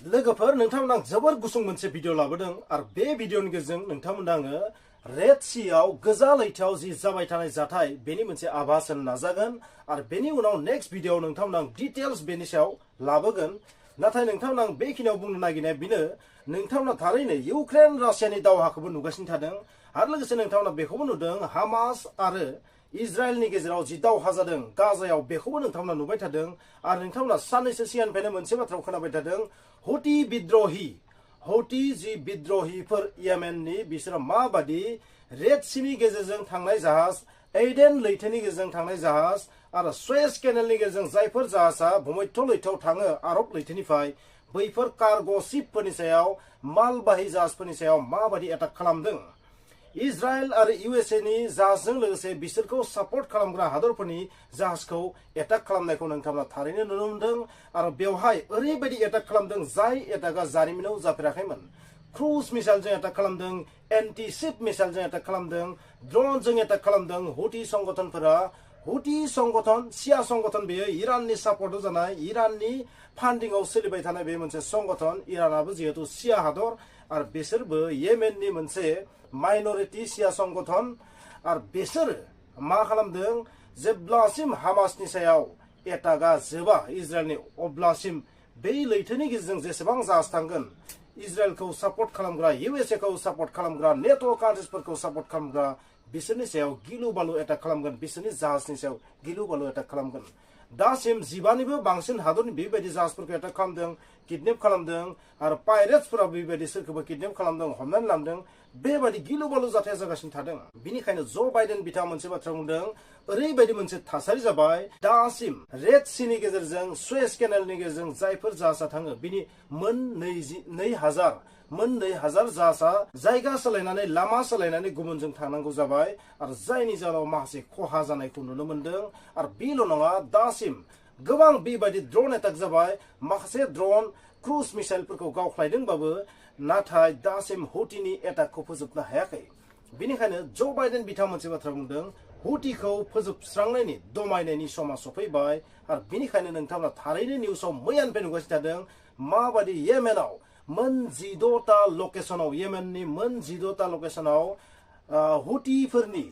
लोगोफोर नोंथांमोना जोबोर गुसुं मोनसे भिडिअ लाबोदों आरो बे भिडिअनि गेजेरजों नोंथांमोना आङो रेड सीआव गोजा लैथोआव जि जाबाय थानाय जाथाय बेनि मोनसे आभास होनो नाजागोन आरो बेनि उनाव नेक्स्ट भिडिअआव नोंथांमोना डिटेल्स बेनि सायाव लाबोगोन। नाथाय नोंथांमोना बेखिनियाव बुंनो नागिरनाया बेनो नोंथांमोना थारैनो इउक्रेन रासियानि दावहाखौबो नुगासिनो थादों आरो लोगोसे नोंथांमोना बेखौबो नुदों हामास आरो इजराइलनि गेजेराव जि दावहा जादों गाजायाव बेखौबो नोंथांमोना नुबाय थादों आरो नोंथांमोना साननैसो सिगांनिफ्रायनो मोनसे बाथ्राखौ खोनाबाय थादों हुथि जि बिद्रहिफोर येमेननि बिसोरो माबादि रेड सीनि गेजेरजों थांनाय जाहाज एडेन लैथोनि गेजेरजों थांनाय जाहाज आरो सुएज केनेलनि गेजेरजों जायफोर जाहाजा भुमध्य लैथोआव थाङो आरब लैथोनिफ्राय बैफोर कार्गो शिपफोरनि सायाव मालबाहि जाहाजफोरनि सायाव माबादि एटाक खालामदों। इजराइल आरो इउएसए नि जाहाजजों लोगोसे बिसोरखौ सापर्ट खालामग्रा हादरफोरनि जाहाजखौ एटाक खालामनायखौ नोंथांमोना थारैनो नुनो मोनदों आरो बेवहाय ओरैबायदि एटाक खालामदों जाय एटाकआ जारिमिनाव जाफेराखैमोन। क्रुज मिसाइलजों एटाक खालामदों, एन्टि शिप मिसाइलजों एटाक खालामदों, ड्रोनजों एटाक खालामदों। हुथि संगठनफोरा शिया संगठन बेयो इराननि सापर्टआव जानाय इराननि फान्डिंआव सोलिबाय थानाय बे मोनसे संगठन। इरानाबो जिहेतु शिया हादर आरो बिसोरबो येमेननि मोनसे माइनरिटी शिया संगठन आरो बिसोरो मा खालामदों जेब्लासिम हामासनि सायाव एटाकआ जोबा इजराइलनि अब्लासिम बै लैथोनि गेजेरजों जेसेबां जाहाज थांगोन इजराइलखौ सापर्ट खालामग्रा इउएसए खौ सापर्ट खालामग्रा नेट' कान्ट्रिसफोरखौ सापर्ट खालामग्रा बिसोरनि सायाव गिलु बालु एटाक खालामगोन, बिसोरनि जाहाजनि सायाव गिलु बालु एटाक खालामगोन। दासिम 15निबो बांसिन हादरनि बेबायदि जाहाजफोरखौ एटाक खालामदों, किडनेप खालामदों आरो पाइरेट्सफोरा बेबायदि सोरखौबा किडनेप खालामदों, हमनानै लांदों। बेबायदि गिलु बालु जाथाया जागासिनो थादों। बिनिखायनो बाइडेन बिथाङा मोनसे बाथ्रा बुंदों, ओरैबायदि मोनसे थासारि जाबाय दासिम रेड सीनि गेजेरजों सुएज केनेलनि गेजेरजों जायफोर जाहाजा थाङो बिनि मोन 2,000 जाहाजा जायगा सोलायनानै लामा सोलायनानै गुबुनजों थांनांगौ जाबाय आरो जायनि जाहोनाव माखासे खहा जानायखौ नुनो मोनदों। आरो बेल' नङा, दासिम गोबां बेबायदि ड्रोन एटाक जाबाय। माखासे ड्रोन क्रुज मिसाइलफोरखौ गावख्लायदोंबाबो नाथाय दासिम हुथिनि एटाकखौ फोजोबनो हायाखै। बेनिखायनो बाइडेन बिथाङा मोनसे बाथ्रा बुंदों, हुथिखौ फोजोबस्रांनायनि दमायनायनि समा सफैबाय आरो बेनिखायनो नोंथांमोना थारैनो निउसाव मैयानिफ्राय नुगासिनो थादों माबादि येमेनाव मोन 16टा लकेशनाव येमेननि मोन 16टा लकेशनाव हुथिफोरनि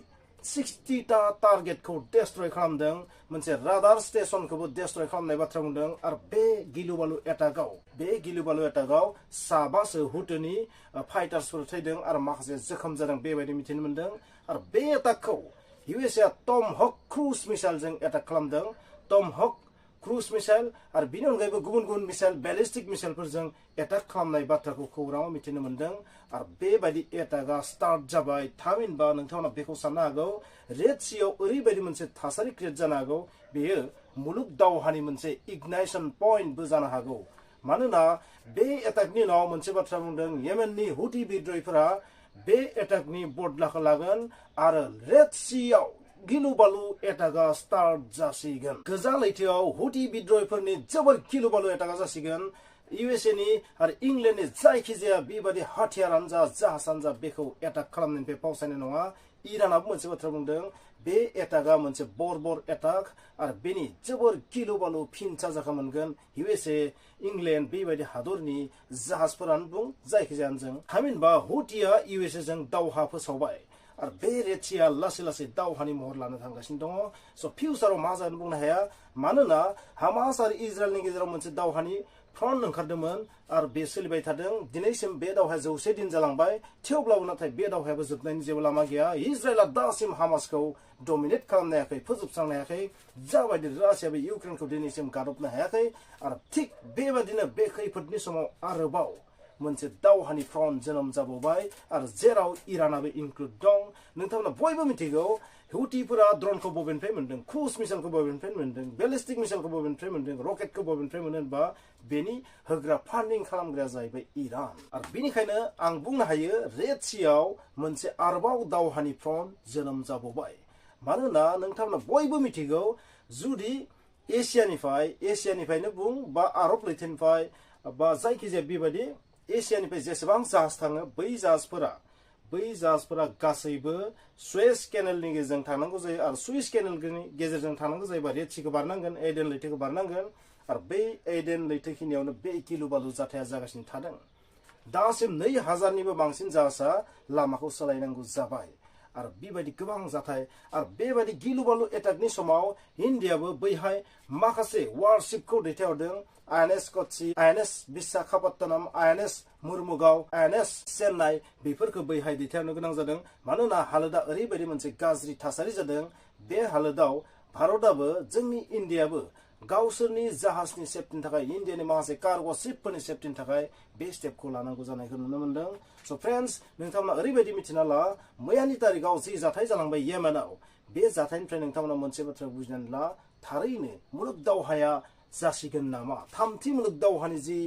60टा टारगेटखौ डेस्ट्रय खालामदों। मोनसे राडार स्टेशनखौबो डेस्ट्रय खालामनाय बाथ्रा बुंदों आरो बे गिलु बालु एटाकआव 7 हुथिनि फाइटार्सफोर थैदों आरो माखासे जोखोम जादों बेबायदि मिथिनो मोनदों। आरो बे एटाकखौ इउएसए टमहक क्रुज मिसाइलजों एटाक खालामदों। टमहक क्रुज मिसाइल आरो बिनि अनगायैबो गुबुन गुबुन मिसाइल बेलिस्टिक मिसाइलफोरजों एटाक खालामनाय बाथ्राखौ खौराङाव मिथिनो मोनदों। आरो बेबायदि एटाकआ स्टार्ट जाबाय। थामहिनबा नोंथांमोना बेखौ साननो हागौ रेड सीआव ओरैबायदि मोनसे थासारि क्रिएट जानो हागौ बेयो मुलुग दावहानि मोनसे इगनाइशन पइन्टबो जानो हागौ। मानोना बे एटाकनि उनाव मोनसे बाथ्रा बुंदों, येमेननि हुथि बिद्रहिफोरा बे एटाकनि बदलाखौ लागोन आरो रेड सीआव गिलु बालु एटाकआ स्टार्ट जासिगोन। गोजा लैथोआव हुथि बिद्रहिफोरनि जोबोर गिलु बालु एटाकआ जासिगोन। इउएसए नि आरो इंलेन्डनि जायखिजाया बेबायदि हाथियारानो जा जाहाजानो जा बेखौ एटाक खालामनायनिफ्राय फावसायनाय नङा। इरानाबो मोनसे बाथ्रा बुंदों, बे एटाकआ मोनसे बर्बर एटाक आरो बेनि जोबोर गिलु बालु फिन साजाखौ मोनगोन इउएसए, इंलेन्ड बेबायदि हादरनि जाहाजफोरानो बुं जायखिजायानो जों। थामहिनबा हुथिया इउएसए जों दावहा फोसावबाय आरो बे रेड सीआ लासै लासै दावहानि महर लानो थांगासिनो दङ। फिउचाराव मा जागोन बुंनो हाया। मानोना हामास आरो इजराइलनि गेजेराव मोनसे दावहानि फ्रन्ट ओंखारदोंमोन आरो बे सोलिबाय थादों। दिनैसिम बे दावहाया 100 दिन जालांबाय। थेवब्लाबो नाथाय बे दावहायाबो जोबनायनि जेबो लामा गैया। इजराइलआ दासिम हामासखौ डमिनेट खालामनो हायाखै, फोजोबस्रांनो हायाखै। जाबायदि रासियाबो इउक्रेनखौ दिनैसिम गादबनो हायाखै। आरो थिग बेबादिनो बे खैफोदनि समाव आरोबाव मोनसे दावहानि फ्रन्ट जोनोम जाबावबाय आरो जेराव इरानाबो इनक्लुड दं। नोंथांमोना बयबो मिथिगौ हुथिफोरा ड्रोनखौ बबेनिफ्राय मोनदों, क्रुज मिसाइलखौ बबेनिफ्राय मोनदों, बेलिस्टिक मिसाइलखौ बबेनिफ्राय मोनदों, रकेटखौ बबेनिफ्राय मोनो होनबा बेनि होग्रा फान्डिं खालामग्राया जाहैबाय इरान। आरो बेनिखायनो आं बुंनो हायो रेड सीआव मोनसे आरोबाव दावहानि फ्रन्ट जोनोम जाबावबाय। मानोना नोंथांमोना बयबो मिथिगौ जुदि एसियानिफ्रायनो बुं बा आरब लैथोनिफ्राय बा जायखिजाया बेबायदि एसियानिफ्राय जेसेबां जाहाज थाङो बै जाहाजफोरा गासैबो सुएज केनेलनि गेजेरजों थांनांगौ जायो आरो सुएज केनेलनि गेजेरजों थांनांगौ जायोबा रेड सीखौ बारनांगोन, एडेन लैथोखौ बारनांगोन आरो बे एडेन लैथोखिनियावनो बे गिलु बालु जाथाया जागासिनो थादों दासिम 2000निबो बांसिन जाहाजा लामाखौ सोलायनांगौ जाबाय आरो बेबायदि गोबां जाथाय आरो बेबायदि गिलु बालु एटाकनि समाव इन्डियाबो बैहाय माखासे वारशिपखौ दैथायहरदों INS Kochi INS Visakhapatnam INS Mormugao INS Chennai बेफोरखौ बैहाय दैथायहरनो गोनां जादों मानोना हालोदा ओरैबायदि मोनसे गाज्रि थासारि जादों बे हालोदाव भारतआबो जोंनि इन्डियाबो गावसोरनि जाहाजनि सेफटिनि थाखाय इन्डियानि माखासे कार्गो शिपफोरनि सेफटिनि थाखाय बे स्टेपखौ लानांगौ जानायखौ नुनो मोनदों स फ्रेन्ड्स नोंथांमोना ओरैबायदि मिथिना ला मैयानि तारिखआव जि जाथाय जालांबाय येमेनाव बे जाथायनिफ्राय नोंथांमोना मोनसे बाथ्रा बुजिनानै ला थारैनो मुलुग दावहाया जासिगोन नामा थामथि मुलुग दावहानि जि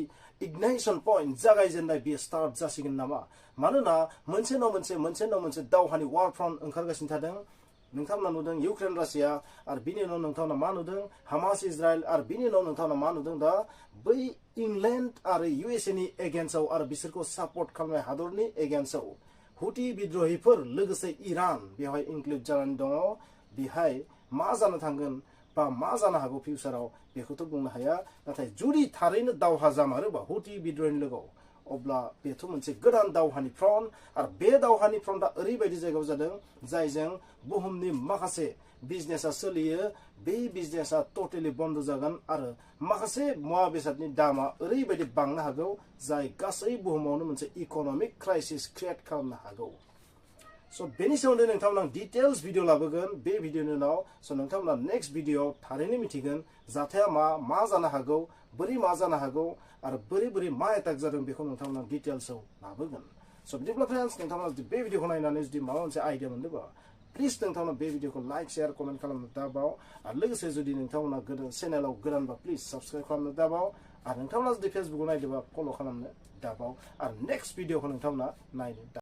इगनाइशन पॉइंट जागायजेननाय बे स्टार्ट जासिगोन नामा मानोना मोनसे न मोनसे दावहानि वार फ्रन्ट ओंखारगासिनो थादों नोंथांमोना नुदों इउक्रेन रासिया आरो बिनि उनाव नोंथांमोना मा नुदों हामास इजराइल आरो बिनि उनाव नोंथांमोना मा नुदों दा बै इंलेन्ड आरो यूएसए नि एगेन्स्टआव आरो बिसोरखौ सापर्ट खालामनाय हादरनि एगेन्स्टआव हुथि बिद्रहिफोर लोगोसे इरान बेवहाय इनक्लुड जानानै दङ बेहाय मा जानो थांगोन बा मा जानो हागौ फिउचाराव बेखौथ' बुंनो हाया नाथाय जुदि थारैनो दावहा जामारोबा हुथि बिद्रहिनि लोगोआव अब्ला बेथ' मोनसे गोदान दावहानि फ्रन्ट आरो बे दावहानि फ्रन्टआ ओरैबायदि जायगायाव जादों जायजों बुहुमनि माखासे बिजनेसा सोलियो बे बिजनेसा टटेलि बन्द जागोन आरो माखासे मुवा बेसादनि दामा ओरैबायदि बांनो हागौ जाय गासै बुहुमावनो मोनसे इक'नमिक क्राइसिस क्रिएट खालामनो हागौ स बेनि सोमोन्दै नोंथांमोना डिटेल्स भिडिअ लाबोगोन बे भिडिअनि उनाव स नोंथांमोना नेक्स्ट भिडिअ थारैनो मिथिगोन जाथाया मा जानो हागौ बोरै मा जानो हागौ आरो बोरै मा एटाक जादों बेखौ नोंथांमोना डिटेल्सआव लाबोगोन स बिदिब्ला फ्रेन्ड्स नोंथांमोना जुदि बे भिडिअखौ नायनानै जुदि माबा मोनसे आइडिया मोनदोंबा प्लिज नोंथांमोना बे भिडिअखौ लाइक शेयार कमेन्ट खालामनो दाबाव आरो लोगोसे जुदि नोंथांमोना चेनेलाव गोदानबा प्लिज साबस्क्राइब खालामनो दाबाव आरो नोंथांमोना जुदि फेसबुकआव नायदोंबा फल' खालामनो दाबाव आरो नेक्स्ट भिडिअखौ नोंथांमोना नायनो